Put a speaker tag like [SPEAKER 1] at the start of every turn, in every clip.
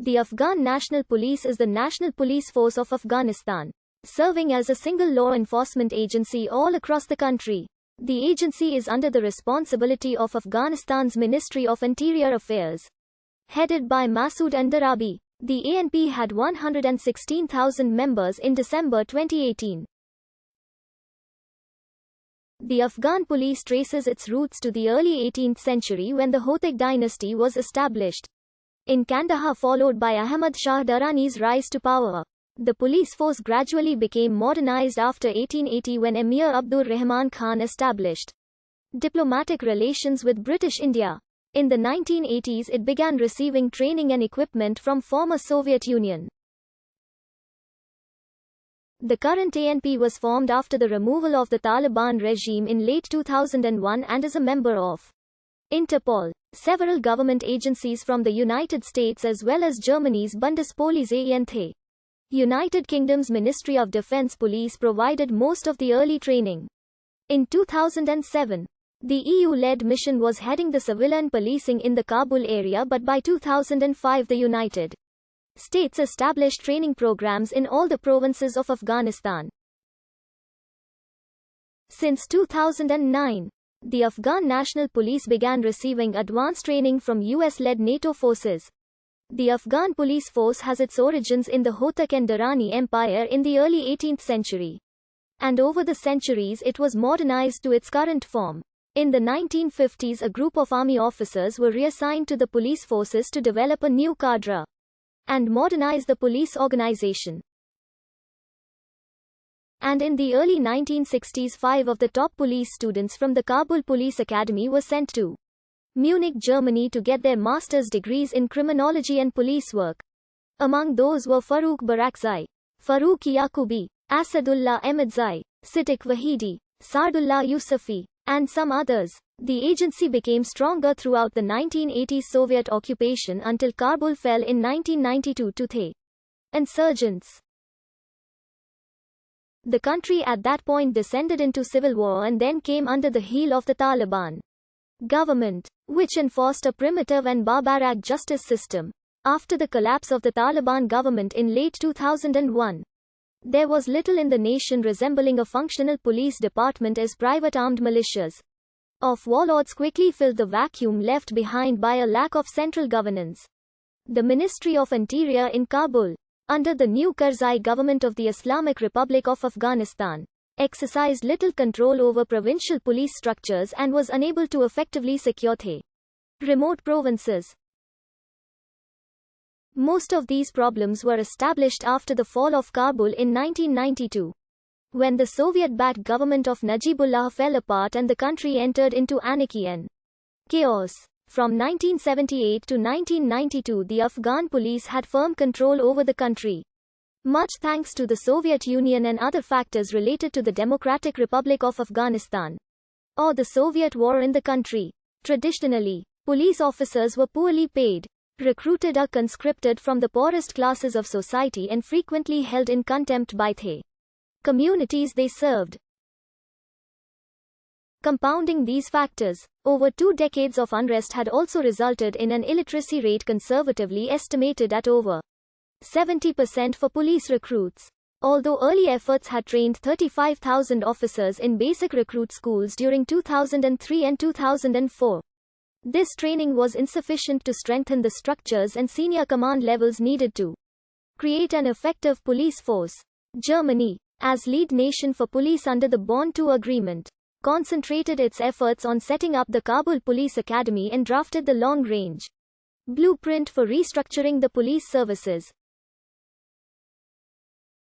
[SPEAKER 1] The Afghan National Police is the national police force of Afghanistan, serving as a single law enforcement agency all across the country. The agency is under the responsibility of Afghanistan's Ministry of Interior Affairs. Headed by Masood Andarabi, the ANP had 116,000 members in December 2018. The Afghan police traces its roots to the early 18th century when the Hotak dynasty was established in Kandahar, followed by Ahmad Shah Durrani's rise to power. The police force gradually became modernized after 1880 when Emir Abdur Rahman Khan established diplomatic relations with British India. In the 1980s it began receiving training and equipment from former Soviet Union. The current ANP was formed after the removal of the Taliban regime in late 2001 and is a member of Interpol, several government agencies from the United States as well as Germany's Bundespolizeiamt. United Kingdom's Ministry of Defence Police provided most of the early training. In 2007, the EU-led mission was heading the civilian policing in the Kabul area, but by 2005 the United States established training programs in all the provinces of Afghanistan. Since 2009, the Afghan National Police began receiving advanced training from US-led NATO forces. The Afghan police force has its origins in the Hotak and Durrani Empire in the early 18th century. And over the centuries it was modernized to its current form. In the 1950s a group of army officers were reassigned to the police forces to develop a new cadre and modernize the police organization. And in the early 1960s 5 of the top police students from the Kabul Police Academy were sent to Munich, Germany to get their master's degrees in criminology and police work. Among those were Farooq Barakzai, Farooq Yaqubi, Asadullah Ahmadzai, Siddiq Wahidi, Sardullah Yusufi, and some others. The agency became stronger throughout the 1980s Soviet occupation until Kabul fell in 1992 to the insurgents. The country at that point descended into civil war and then came under the heel of the Taliban government, which enforced a primitive and barbaric justice system. After the collapse of the Taliban government in late 2001, there was little in the nation resembling a functional police department as private armed militias of warlords quickly filled the vacuum left behind by a lack of central governance. The Ministry of Interior in Kabul, under the new Karzai government of the Islamic Republic of Afghanistan, exercised little control over provincial police structures and was unable to effectively secure the remote provinces. Most of these problems were established after the fall of Kabul in 1992, when the Soviet-backed government of Najibullah fell apart and the country entered into anarchy and chaos. From 1978 to 1992 the Afghan police had firm control over the country, much thanks to the Soviet Union and other factors related to the Democratic Republic of Afghanistan, or the Soviet war in the country. Traditionally, police officers were poorly paid, recruited or conscripted from the poorest classes of society and frequently held in contempt by the communities they served. Compounding these factors, over 2 decades of unrest had also resulted in an illiteracy rate conservatively estimated at over 70% for police recruits. Although early efforts had trained 35,000 officers in basic recruit schools during 2003 and 2004, this training was insufficient to strengthen the structures and senior command levels needed to create an effective police force. Germany, as lead nation for police under the Bonn II Agreement, concentrated its efforts on setting up the Kabul Police Academy and drafted the long-range blueprint for restructuring the police services.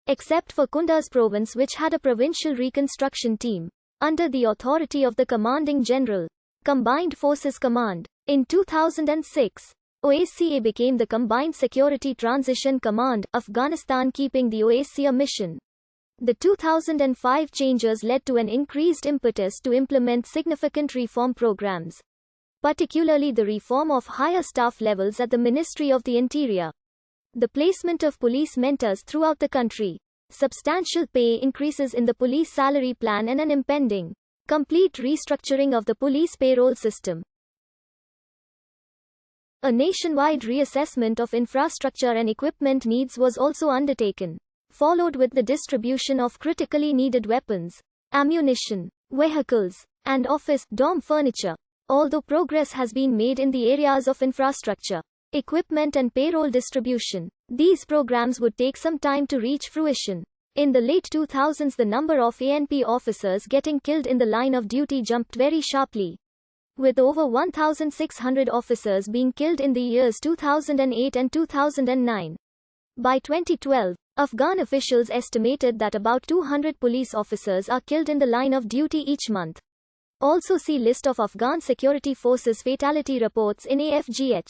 [SPEAKER 1] Except for Kunduz province, which had a provincial reconstruction team under the authority of the commanding general, Combined Forces Command. In 2006, OSCE became the Combined Security Transition Command, Afghanistan keeping the OSCE mission. The 2005 changes led to an increased impetus to implement significant reform programs, particularly the reform of higher staff levels at the Ministry of the Interior, the placement of police mentors throughout the country, substantial pay increases in the police salary plan and an impending complete restructuring of the police payroll system. A nationwide reassessment of infrastructure and equipment needs was also undertaken, followed with the distribution of critically needed weapons, ammunition, vehicles, and office, dorm furniture. Although progress has been made in the areas of infrastructure, equipment and payroll distribution, these programs would take some time to reach fruition. In the late 2000s, the number of ANP officers getting killed in the line of duty jumped very sharply, with over 1,600 officers being killed in the years 2008 and 2009. By 2012, Afghan officials estimated that about 200 police officers are killed in the line of duty each month. Also see list of Afghan security forces fatality reports in AFGH.